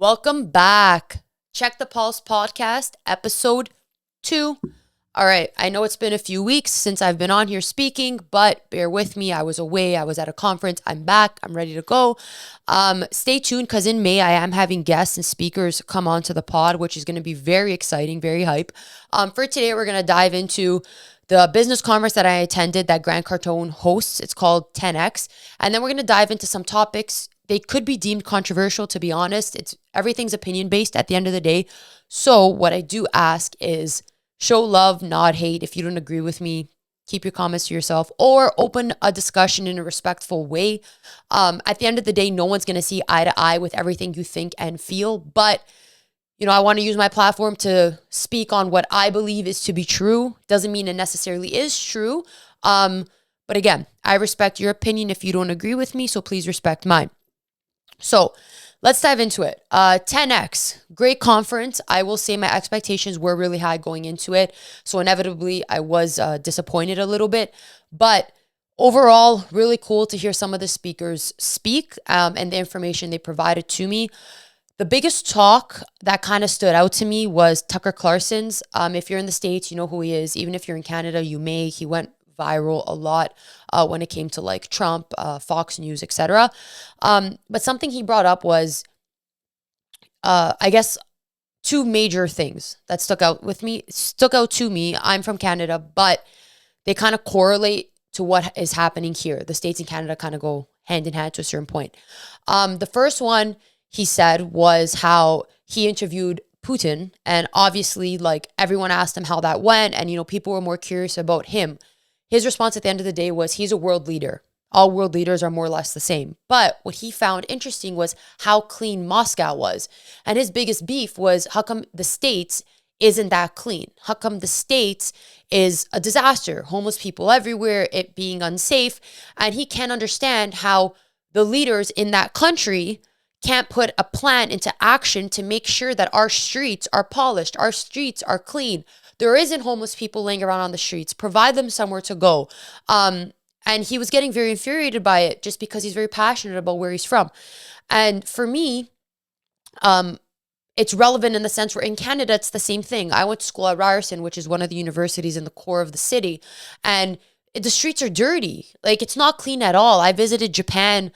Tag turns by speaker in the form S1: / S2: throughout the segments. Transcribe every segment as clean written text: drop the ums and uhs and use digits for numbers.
S1: Welcome back. Check the Pulse podcast, episode 2. All right, I know it's been a few weeks since I've been on here speaking, but bear with me. I was away. I was at a conference. I'm back. I'm ready to go. Stay tuned because in May, I am having guests and speakers come onto the pod, which is going to be very exciting, very hype. For today, we're going to dive into the business conference that I attended that Grant Cardone hosts. It's called 10X. And then we're going to dive into some topics. They could be deemed controversial, to be honest. Everything's opinion-based at the end of the day. So what I do ask is show love, not hate. If you don't agree with me, keep your comments to yourself or open a discussion in a respectful way. At the end of the day, no one's going to see eye to eye with everything you think and feel. But, I want to use my platform to speak on what I believe is to be true. Doesn't mean it necessarily is true. But again, I respect your opinion if you don't agree with me, so please respect mine. So let's dive into it. 10X, great conference. I will say my expectations were really high going into it. So inevitably, I was disappointed a little bit. But overall, really cool to hear some of the speakers speak and the information they provided to me. The biggest talk that kind of stood out to me was Tucker Carlson's. If you're in the States, you know who he is. Even if you're in Canada, you may. He went viral a lot when it came to like Trump, Fox News, etc. But something he brought up was, I guess, two major things that stuck out to me. I'm from Canada, but they kind of correlate to what is happening here. The States and Canada kind of go hand in hand to a certain point. The first one he said was how he interviewed Putin, and obviously like everyone asked him how that went, and people were more curious about him. His response at the end of the day was he's a world leader. All world leaders are more or less the same. But what he found interesting was how clean Moscow was. And his biggest beef was how come the States isn't that clean? How come the States is a disaster? Homeless people everywhere, it being unsafe. And he can't understand how the leaders in that country can't put a plan into action to make sure that our streets are polished, our streets are clean. There isn't homeless people laying around on the streets. Provide them somewhere to go. And he was getting very infuriated by it just because he's very passionate about where he's from. And for me, it's relevant in the sense where in Canada, it's the same thing. I went to school at Ryerson, which is one of the universities in the core of the city. And the streets are dirty. Like, it's not clean at all. I visited Japan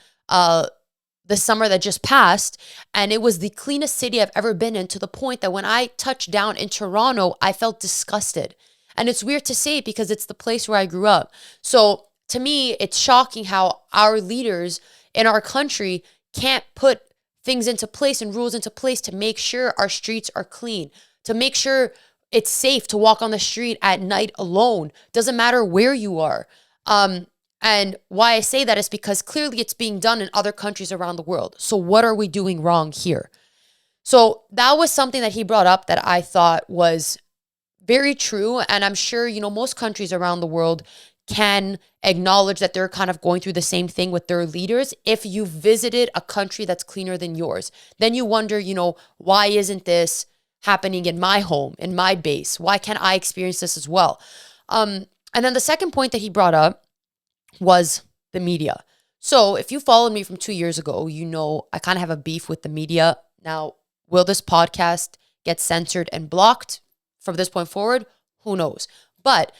S1: the summer that just passed, and it was the cleanest city I've ever been in, to the point that when I touched down in Toronto, I felt disgusted. And it's weird to say because it's the place where I grew up. So to me, it's shocking how our leaders in our country can't put things into place and rules into place to make sure our streets are clean, to make sure it's safe to walk on the street at night alone. Doesn't matter where you are. And why I say that is because clearly it's being done in other countries around the world. So what are we doing wrong here? So that was something that he brought up that I thought was very true. And I'm sure, most countries around the world can acknowledge that they're kind of going through the same thing with their leaders. If you visited a country that's cleaner than yours, then you wonder, why isn't this happening in my home, in my base? Why can't I experience this as well? And then the second point that he brought up was the media. So if you followed me from 2 years ago, I kind of have a beef with the media. Now, will this podcast get censored and blocked from this point forward? Who knows? But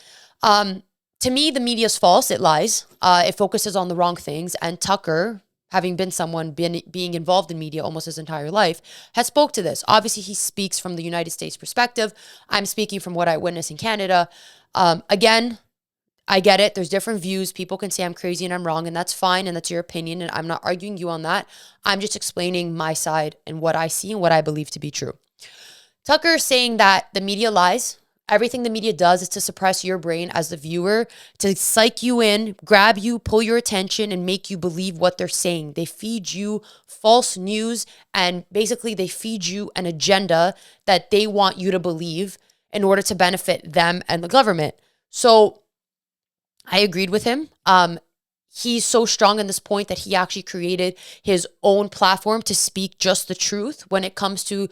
S1: to me, the media is false. It lies. It focuses on the wrong things. And Tucker, having been someone being involved in media almost his entire life, has spoke to this. Obviously, he speaks from the United States perspective. I'm speaking from what I witnessed in Canada. Again, I get it. There's different views. People can say I'm crazy and I'm wrong, and that's fine, and that's your opinion, and I'm not arguing you on that. I'm just explaining my side and what I see and what I believe to be true. Tucker is saying that the media lies. Everything the media does is to suppress your brain as the viewer, to psych you in, grab you, pull your attention, and make you believe what they're saying. They feed you false news, and basically they feed you an agenda that they want you to believe in order to benefit them and the government. So I agreed with him. He's so strong in this point that he actually created his own platform to speak just the truth when it comes to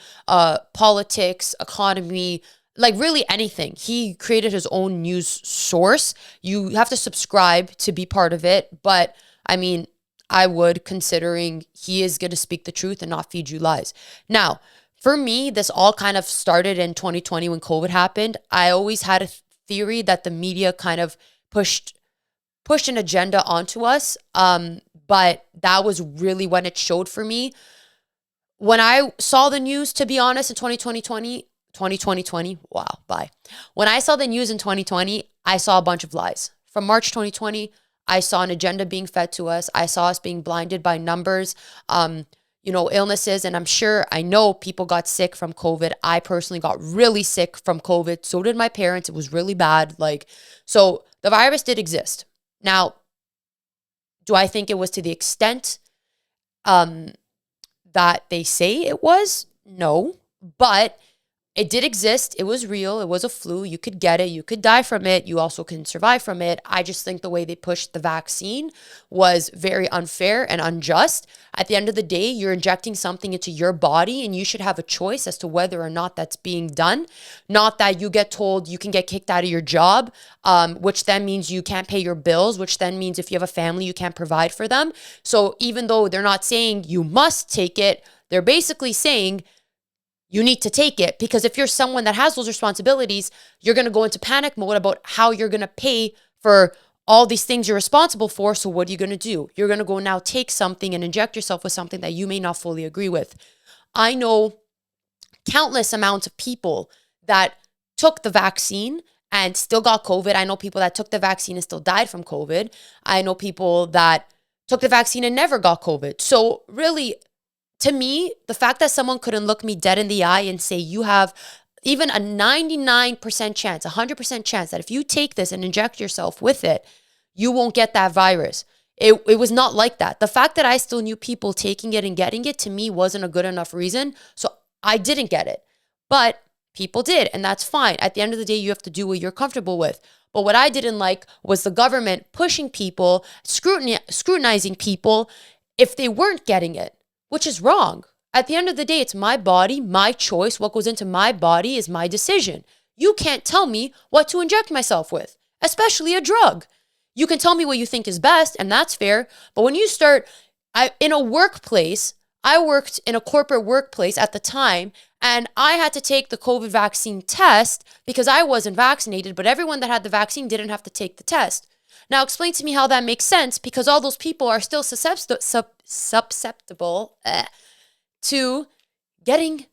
S1: politics, economy, like really anything. He created his own news source. You have to subscribe to be part of it. But I mean, I would, considering he is going to speak the truth and not feed you lies. Now, for me, this all kind of started in 2020 when COVID happened. I always had a theory that the media kind of pushed an agenda onto us. But that was really when it showed for me. When I saw the news, to be honest, in 2020, wow, bye. When I saw the news in 2020, I saw a bunch of lies. From March 2020, I saw an agenda being fed to us. I saw us being blinded by numbers, illnesses. And I know people got sick from COVID. I personally got really sick from COVID. So did my parents. It was really bad. So the virus did exist. Now, do I think it was to the extent that they say it was? No, but it did exist. It was real. It was a flu. You could get it. You could die from it. You also can survive from it. I just think the way they pushed the vaccine was very unfair and unjust. At the end of the day, you're injecting something into your body and you should have a choice as to whether or not that's being done. Not that you get told you can get kicked out of your job, which then means you can't pay your bills, which then means if you have a family, you can't provide for them. So even though they're not saying you must take it, they're basically saying you need to take it, because if you're someone that has those responsibilities, you're going to go into panic mode about how you're going to pay for all these things you're responsible for. So what are you going to do? You're going to go now take something and inject yourself with something that you may not fully agree with. I know countless amounts of people that took the vaccine and still got COVID. I know people that took the vaccine and still died from COVID. I know people that took the vaccine and never got COVID. So really, to me, the fact that someone couldn't look me dead in the eye and say you have even a 99% chance, 100% chance that if you take this and inject yourself with it, you won't get that virus. It was not like that. The fact that I still knew people taking it and getting it, to me, wasn't a good enough reason. So I didn't get it. But people did, and that's fine. At the end of the day, you have to do what you're comfortable with. But what I didn't like was the government pushing people, scrutinizing people if they weren't getting it, which is wrong. At the end of the day, it's my body, my choice. What goes into my body is my decision. You can't tell me what to inject myself with, especially a drug. You can tell me what you think is best, and that's fair. But when you start, in a workplace, I worked in a corporate workplace at the time, and I had to take the COVID vaccine test because I wasn't vaccinated, but everyone that had the vaccine didn't have to take the test. Now, explain to me how that makes sense, because all those people are still susceptible to getting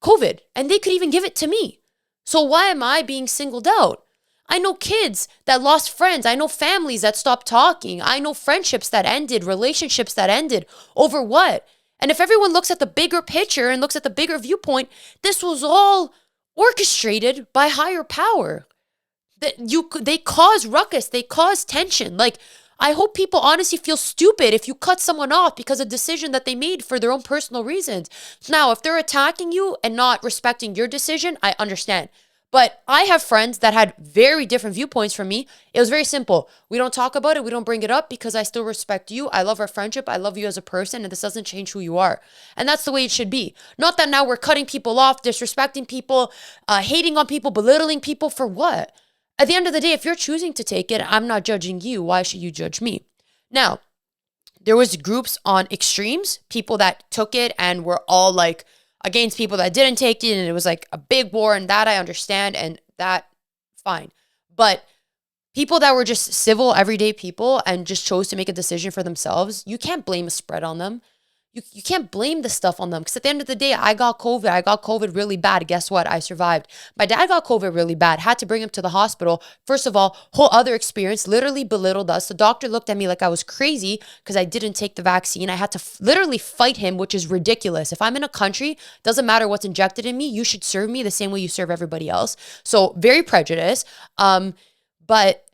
S1: COVID, and they could even give it to me. So why am I being singled out? I know kids that lost friends. I know families that stopped talking. I know friendships that ended, relationships that ended. Over what? And if everyone looks at the bigger picture and looks at the bigger viewpoint, this was all orchestrated by higher power. They cause ruckus. They cause tension. I hope people honestly feel stupid if you cut someone off because of a decision that they made for their own personal reasons. Now, if they're attacking you and not respecting your decision, I understand. But I have friends that had very different viewpoints from me. It was very simple. We don't talk about it. We don't bring it up because I still respect you. I love our friendship. I love you as a person, and this doesn't change who you are. And that's the way it should be. Not that now we're cutting people off, disrespecting people, hating on people, belittling people. For what? At the end of the day, if you're choosing to take it, I'm not judging you. Why should you judge me? Now, there was groups on extremes, people that took it and were all against people that didn't take it, and it was a big war, and that I understand, and that, fine. But people that were just civil, everyday people and just chose to make a decision for themselves, you can't blame a spread on them. You can't blame the stuff on them, because at the end of the day, I got COVID. I got COVID really bad. Guess what? I survived. My dad got COVID really bad. Had to bring him to the hospital. First of all, whole other experience, literally belittled us. The doctor looked at me like I was crazy because I didn't take the vaccine. I had to literally fight him, which is ridiculous. If I'm in a country, doesn't matter what's injected in me, you should serve me the same way you serve everybody else. So very prejudiced. But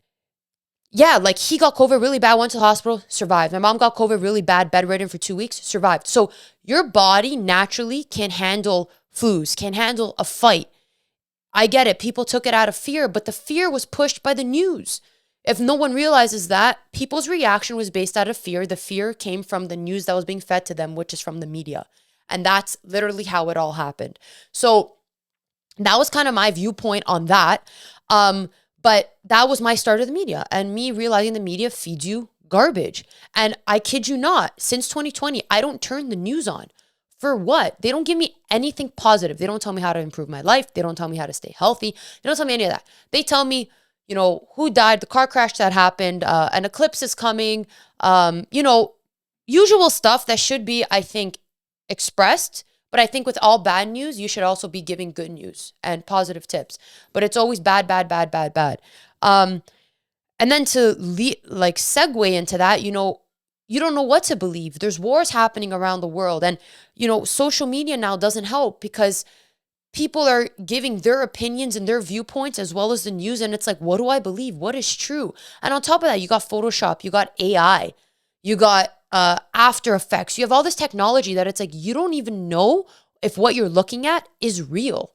S1: yeah, he got COVID really bad, went to the hospital, survived. My mom got COVID really bad, bedridden for 2 weeks, survived. So your body naturally can handle flus, can handle a fight. I get it. People took it out of fear, but the fear was pushed by the news. If no one realizes that, people's reaction was based out of fear. The fear came from the news that was being fed to them, which is from the media. And that's literally how it all happened. So that was kind of my viewpoint on that. But that was my start of the media, and me realizing the media feeds you garbage. And I kid you not, since 2020, I don't turn the news on. For what? They don't give me anything positive. They don't tell me how to improve my life. They don't tell me how to stay healthy. They don't tell me any of that. They tell me, who died, the car crash that happened, an eclipse is coming, usual stuff that should be, I think, expressed. But I think with all bad news, you should also be giving good news and positive tips. But it's always bad, bad, bad, bad, bad. And then to segue into that, you don't know what to believe. There's wars happening around the world. And, social media now doesn't help because people are giving their opinions and their viewpoints as well as the news. And it's like, what do I believe? What is true? And on top of that, you got Photoshop, you got AI, you got After Effects. You have all this technology that it's like, you don't even know if what you're looking at is real.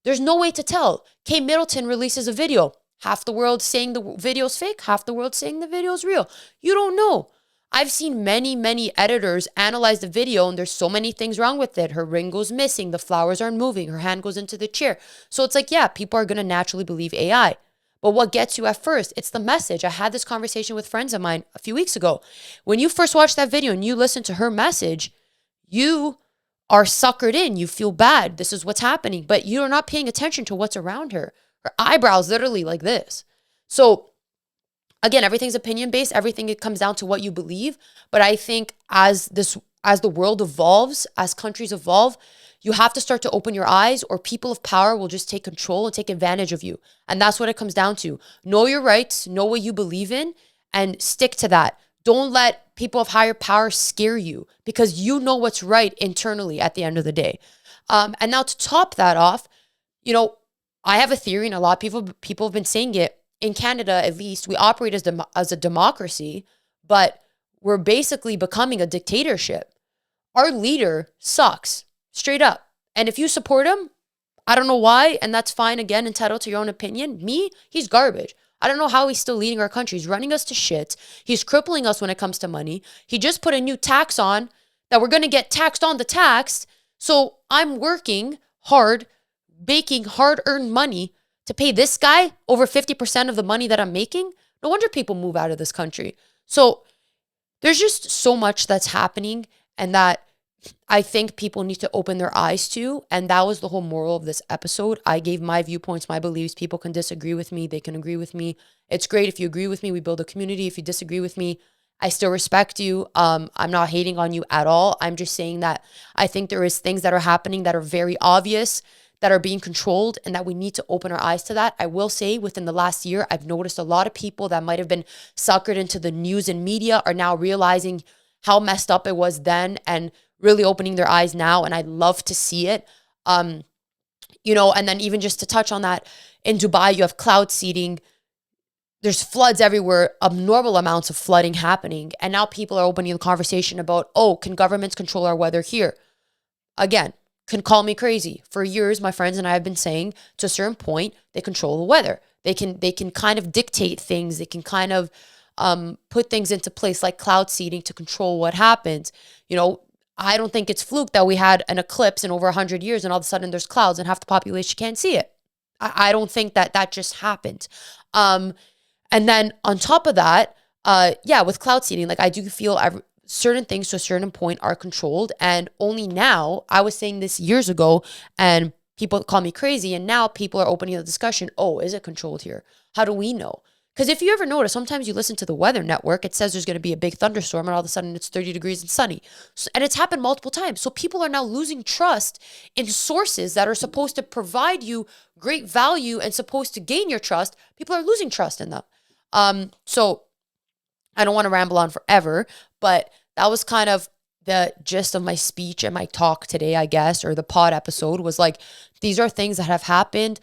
S1: There's no way to tell. Kate Middleton releases a video. Half the world saying the video's fake, half the world saying the video's real. You don't know. I've seen many, many editors analyze the video and there's so many things wrong with it. Her ring goes missing. The flowers aren't moving. Her hand goes into the chair. So it's like, yeah, people are going to naturally believe AI. But what gets you at first? It's the message. I had this conversation with friends of mine a few weeks ago. When you first watch that video and you listen to her message, you are suckered in. You feel bad. This is what's happening. But you're not paying attention to what's around her. Her eyebrows literally like this. So again, everything's opinion-based. Everything, it comes down to what you believe. But I think as the world evolves, as countries evolve, you have to start to open your eyes or people of power will just take control and take advantage of you. And that's what it comes down to. Know your rights, know what you believe in, and stick to that. Don't let people of higher power scare you because you know what's right internally at the end of the day. And now to top that off, I have a theory, and a lot of people have been saying it. In Canada, at least, we operate as a democracy, but we're basically becoming a dictatorship. Our leader sucks, straight up. And if you support him, I don't know why, and that's fine. Again, entitled to your own opinion. Me, he's garbage. I don't know how he's still leading our country. He's running us to shit. He's crippling us when it comes to money. He just put a new tax on that we're going to get taxed on the tax. So I'm working hard, making hard-earned money to pay this guy over 50% of the money that I'm making. No wonder people move out of this country. So there's just so much that's happening and that I think people need to open their eyes to. And that was the whole moral of this episode. I gave my viewpoints, my beliefs. People can disagree with me. They can agree with me. It's great if you agree with me. We build a community. If you disagree with me, I still respect you. I'm not hating on you at all. I'm just saying that I think there is things that are happening that are very obvious, that are being controlled, and that we need to open our eyes to that. I will say within the last year, I've noticed a lot of people that might have been suckered into the news and media are now realizing how messed up it was then and really opening their eyes now. And I love to see it. And then even just to touch on that, in Dubai, you have cloud seeding. There's floods everywhere, abnormal amounts of flooding happening. And now people are opening the conversation about, can governments control our weather here? Again, can call me crazy. For years, my friends and I have been saying to a certain point, they control the weather. They can kind of dictate things. They can kind of put things into place like cloud seeding to control what happens. I don't think it's fluke that we had an eclipse in over 100 years and all of a sudden there's clouds and half the population can't see it. I don't think that just happened. And then on top of that, with cloud seeding, like I do feel certain things to a certain point are controlled. And only now, I was saying this years ago and people call me crazy. And now people are opening the discussion. Is it controlled here? How do we know? Because if you ever notice, sometimes you listen to the weather network, it says there's going to be a big thunderstorm and all of a sudden it's 30 degrees and sunny. And it's happened multiple times. So people are now losing trust in sources that are supposed to provide you great value and supposed to gain your trust. People are losing trust in them. So I don't want to ramble on forever, but that was kind of the gist of my speech and my talk today, I guess, or the pod episode was like, these are things that have happened.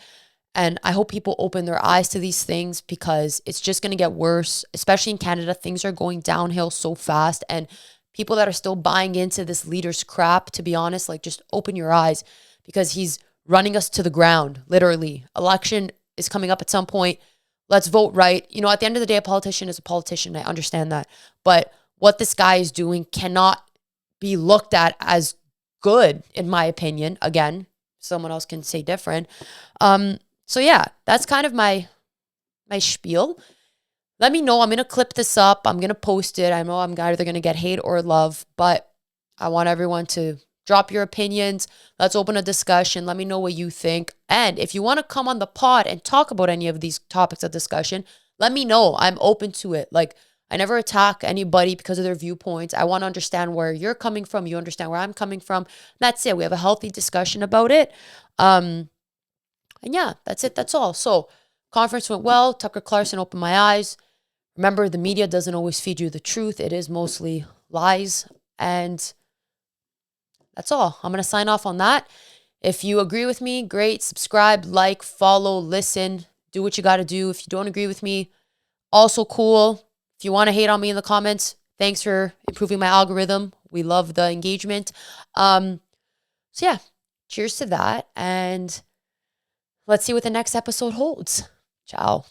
S1: And I hope people open their eyes to these things because it's just going to get worse, especially in Canada. Things are going downhill so fast. And people that are still buying into this leader's crap, to be honest, like just open your eyes because he's running us to the ground, literally. Election is coming up at some point. Let's vote right. At the end of the day, a politician is a politician. I understand that. But what this guy is doing cannot be looked at as good, in my opinion. Again, someone else can say different. So yeah, that's kind of my spiel. Let me know. I'm going to clip this up. I'm going to post it. I know I'm either going to get hate or love, but I want everyone to drop your opinions. Let's open a discussion. Let me know what you think. And if you want to come on the pod and talk about any of these topics of discussion, let me know. I'm open to it. Like, I never attack anybody because of their viewpoints. I want to understand where you're coming from. You understand where I'm coming from. That's it. We have a healthy discussion about it. And yeah, that's it. That's all. So, conference went well. Tucker Carlson opened my eyes. Remember, the media doesn't always feed you the truth. It is mostly lies. And that's all. I'm going to sign off on that. If you agree with me, great. Subscribe, like, follow, listen. Do what you got to do. If you don't agree with me, also cool. If you want to hate on me in the comments, thanks for improving my algorithm. We love the engagement. So yeah, cheers to that. And let's see what the next episode holds. Ciao.